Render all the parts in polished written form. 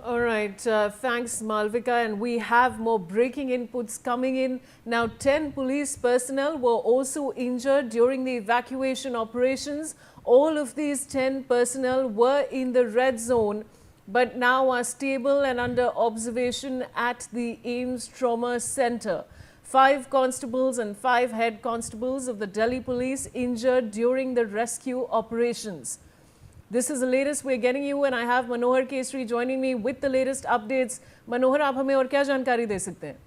All right, thanks Malvika, and we have more breaking inputs coming in. Now 10 police personnel were also injured during the evacuation operations. All of these 10 personnel were in the red zone, but now are stable and under observation at the AIIMS Trauma Center. 5 constables and 5 head constables of the Delhi police injured during the rescue operations. This is the latest we're getting you, and I have Manohar Kesri joining me with the latest updates. Manohar, आप हमें और क्या जानकारी दे सकते हैं?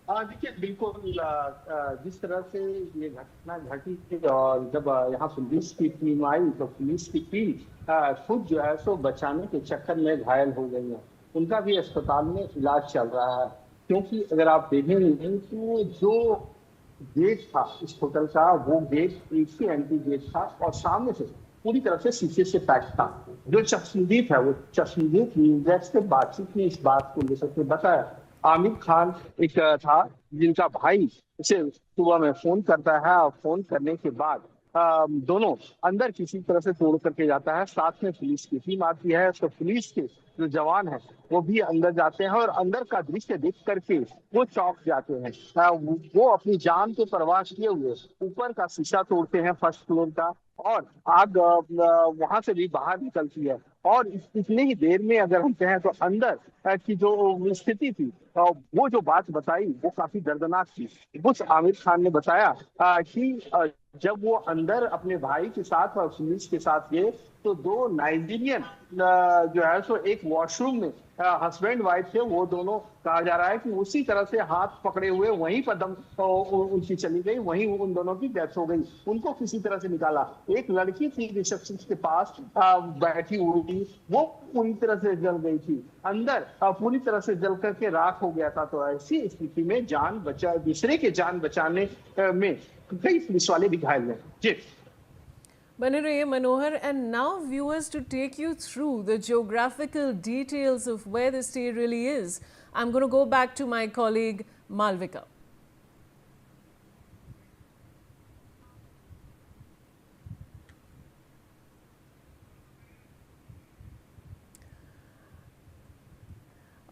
देखिए बिल्कुल जिस तरह से ये घटना घटी थी और जब यहाँ पुलिस की टीम आई तो पुलिस की टीम खुद जो है सो बचाने के चक्कर में घायल हो गई है। उनका भी अस्पताल में इलाज चल रहा है, क्योंकि अगर आप देखेंगे तो जो गेट था इस होटल का, वो गेट एक ही एंट्री गेट था और सामने से पूरी तरह से शीशे से पैक था। जो चश्मदीद है वो चश्मदीद न्यूज़ से बातचीत में इस बात को लेकर के बताया। आमिर खान एक था जिनका भाई उसे सुबह में फोन करता है और फोन करने के बाद दोनों अंदर किसी तरह से तोड़ करके जाता है। साथ में पुलिस की टीम आती है, तो पुलिस के जो जवान है वो भी अंदर जाते हैं और अंदर का दृश्य देख करके वो चौंक जाते हैं। वो अपनी जान के परवाह किए हुए ऊपर का शीशा तोड़ते हैं फर्स्ट फ्लोर का, और आग वहां से भी बाहर निकलती है। और इतनी ही देर में अगर हम कहें तो अंदर की जो स्थिति थी वो जो बात बताई वो काफी दर्दनाक थी। उस आमिर खान ने बताया कि जब वो अंदर अपने भाई के साथ और पुलिस के साथ गए तो 2 नाइजीरियन जो है सो एक वॉशरूम में हस्बैंड वाइफ थे, वो दोनों कहा जा रहा है कि उसी तरह से हाथ पकड़े हुए वहीं पर दम उनकी चली गई, वहीं उन दोनों की डेथ हो गई। उनको किसी तरह से निकाला। एक लड़की थी रिसेप्शनिस्ट के पास बैठी हुई, वो पूरी तरह से जल गई थी, अंदर पूरी तरह से जल करके राख हो गया था। तो ऐसी स्थिति में जान बचा दूसरे के जान बचाने में कई पुलिस वाले भी घायल हुए। जी बने रहिए Manohar, and now viewers, to take you through the geographical details of where the stay really is, I'm going to go back to my colleague Malvika.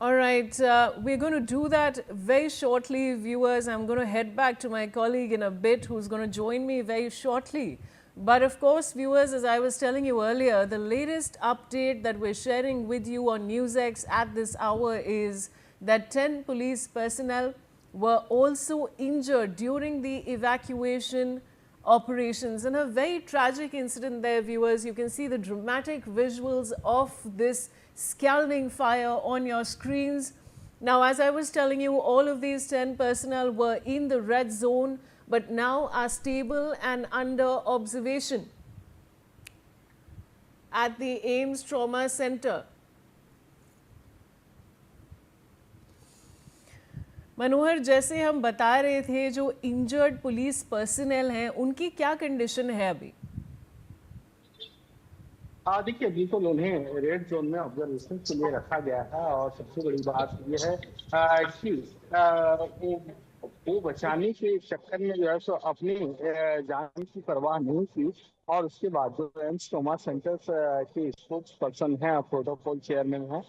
All right, we're going to do that very shortly, viewers. I'm going to head back to my colleague in a bit who's going to join me very shortly. But of course, viewers, as I was telling you earlier, the latest update that we're sharing with you on NewsX at this hour is that 10 police personnel were also injured during the evacuation operations. And a very tragic incident there, viewers. You can see the dramatic visuals of this scalding fire on your screens. Now, as I was telling you, all of these 10 personnel were in the red zone, but now are stable and under observation at the AIIMS Trauma Center. मनोहर, जैसे हम बता रहे थे, जो injured police personal हैं उनकी क्या condition है अभी? देखिए बिल्कुल उन्हें रेड जोन में ऑब्जर्वेशन के लिए रखा गया है, और सबसे बड़ी बात यह है कि वो बचाने के चक्कर में जो है सो अपनी जान की परवाह नहीं की। और उसके बाद जो एम्स ट्रॉमा सेंटर के स्पोक्स पर्सन है, प्रोटोकॉल चेयरमैन है,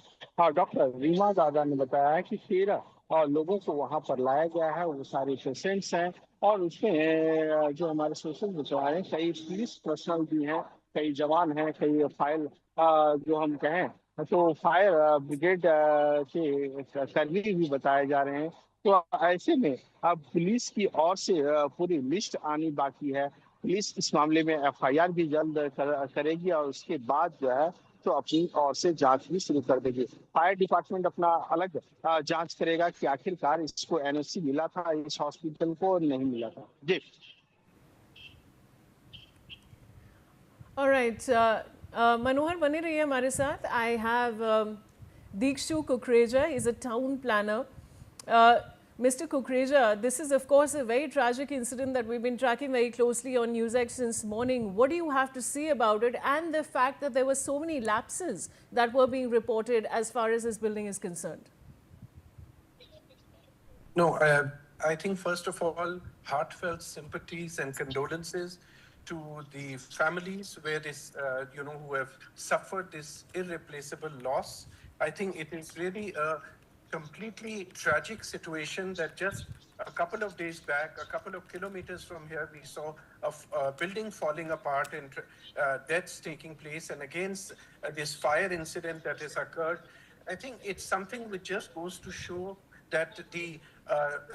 डॉक्टर रीमा दादा ने बताया है कि 13 लोगों को वहां पर लाया गया है। वो सारे पेशेंट्स हैं, और उसमें जो हमारे सोशल बचा रहे हैं, कई पुलिस पर्सनल भी हैं, कई जवान हैं, कई फायर जो हम कहें तो फायर ब्रिगेड के कर्मी भी बताए जा रहे हैं। तो ऐसे में अब पुलिस की ओर से पूरी लिस्ट आनी बाकी है। पुलिस इस मामले में एफआईआर भी जल्द करेगी, और उसके बाद जो है तो अपनी ओर से जांच भी शुरू कर देगी। फायर डिपार्टमेंट अपना अलग जांच करेगा कि आखिरकार इसको एनओसी मिला था, इस हॉस्पिटल को नहीं मिला था। जी ऑलराइट, मनोहर बने रहिए हमारे साथ. I have Dikshu Kukreja is a town planner. Mr. Kukreja, this is of course a very tragic incident that we've been tracking very closely on NewsX since morning. What do you have to say about it, and the fact that there were so many lapses that were being reported as far as this building is concerned? No, I think first of all, heartfelt sympathies and condolences to the families where this, who have suffered this irreplaceable loss. I think it is really a completely tragic situation that just a couple of days back, a couple of kilometers from here, we saw a building falling apart and deaths taking place. And against this fire incident that has occurred, I think it's something which just goes to show that the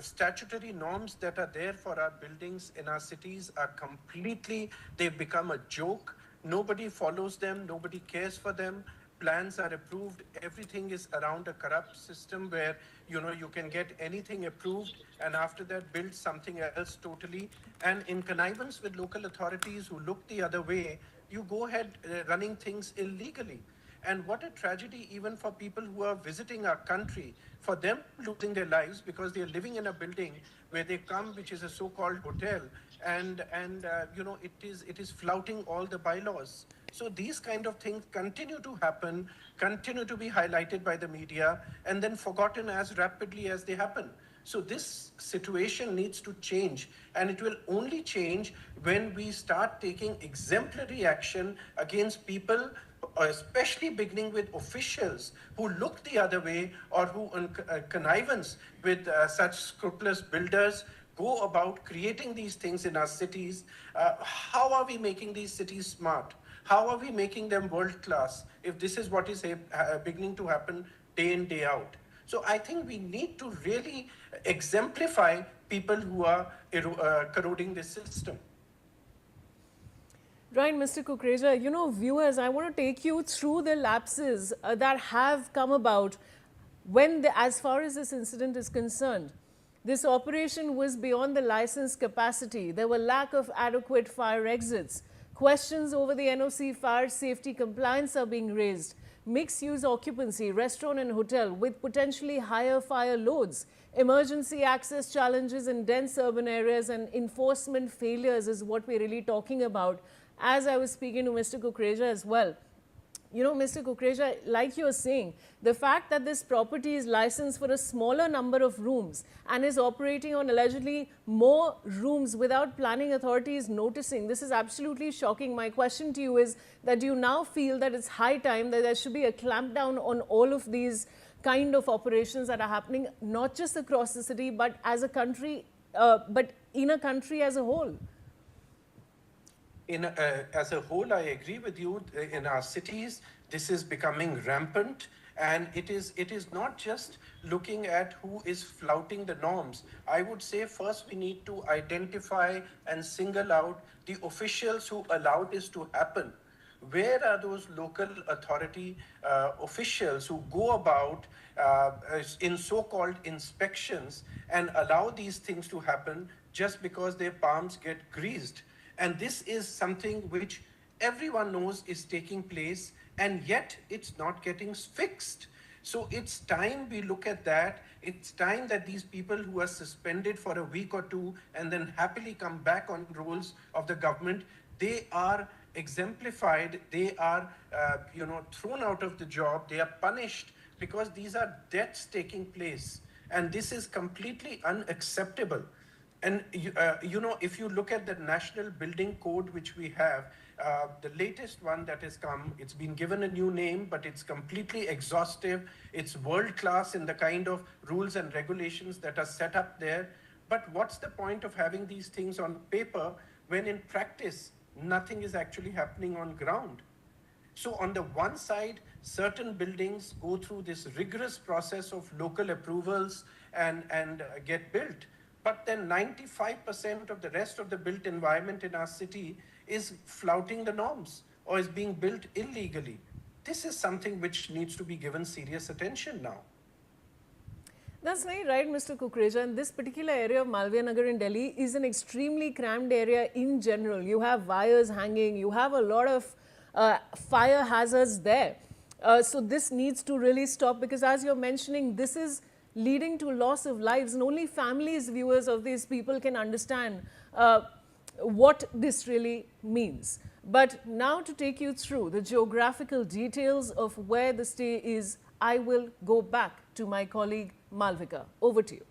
statutory norms that are there for our buildings in our cities are completely, they've become a joke. Nobody follows them, nobody cares for them. Plans are approved, everything is around a corrupt system where you can get anything approved and after that build something else totally. And in connivance with local authorities who look the other way, you go ahead running things illegally. And what a tragedy even for people who are visiting our country, for them losing their lives because they're living in a building where they come, which is a so-called hotel, and it is flouting all the bylaws. So these kind of things continue to happen, continue to be highlighted by the media, and then forgotten as rapidly as they happen. So this situation needs to change, and it will only change when we start taking exemplary action against people, especially beginning with officials who look the other way or who in connivance with such scrupulous builders go about creating these things in our cities. How are we making these cities smart? How are we making them world class if this is what is beginning to happen day in, day out? So I think we need to really exemplify people who are corroding this system. Right, Mr. Kukreja, viewers, I want to take you through the lapses that have come about as far as this incident is concerned. This operation was beyond the license capacity. There were lack of adequate fire exits. Questions over the NOC fire safety compliance are being raised. Mixed-use occupancy, restaurant and hotel with potentially higher fire loads. Emergency access challenges in dense urban areas and enforcement failures is what we're really talking about. As I was speaking to Mr. Kukreja as well, Mr. Kukreja, like you're saying, the fact that this property is licensed for a smaller number of rooms and is operating on allegedly more rooms without planning authorities noticing, this is absolutely shocking. My question to you is that do you now feel that it's high time that there should be a clampdown on all of these kind of operations that are happening, not just across the city, but as a country, but in a country as a whole? As a whole, I agree with you. In our cities, this is becoming rampant, and it is not just looking at who is flouting the norms. I would say first we need to identify and single out the officials who allow this to happen. Where are those local authority officials who go about in so-called inspections and allow these things to happen just because their palms get greased? And this is something which everyone knows is taking place, and yet it's not getting fixed. So it's time we look at that. It's time that these people who are suspended for a week or two and then happily come back on roles of the government, they are exemplified, they are thrown out of the job, they are punished because these are deaths taking place. And this is completely unacceptable. And if you look at the national building code which we have, the latest one that has come, it's been given a new name, but it's completely exhaustive. It's world class in the kind of rules and regulations that are set up there. But what's the point of having these things on paper when in practice, nothing is actually happening on ground? So on the one side, certain buildings go through this rigorous process of local approvals and get built. But then 95% of the rest of the built environment in our city is flouting the norms or is being built illegally. This is something which needs to be given serious attention now. That's very right, Mr. Kukreja. And this particular area of Malviya Nagar in Delhi is an extremely crammed area in general. You have wires hanging, you have a lot of fire hazards there. So this needs to really stop because as you're mentioning, this is leading to loss of lives, and only families, viewers of these people can understand what this really means. But now to take you through the geographical details of where the stay is, I will go back to my colleague Malvika. Over to you.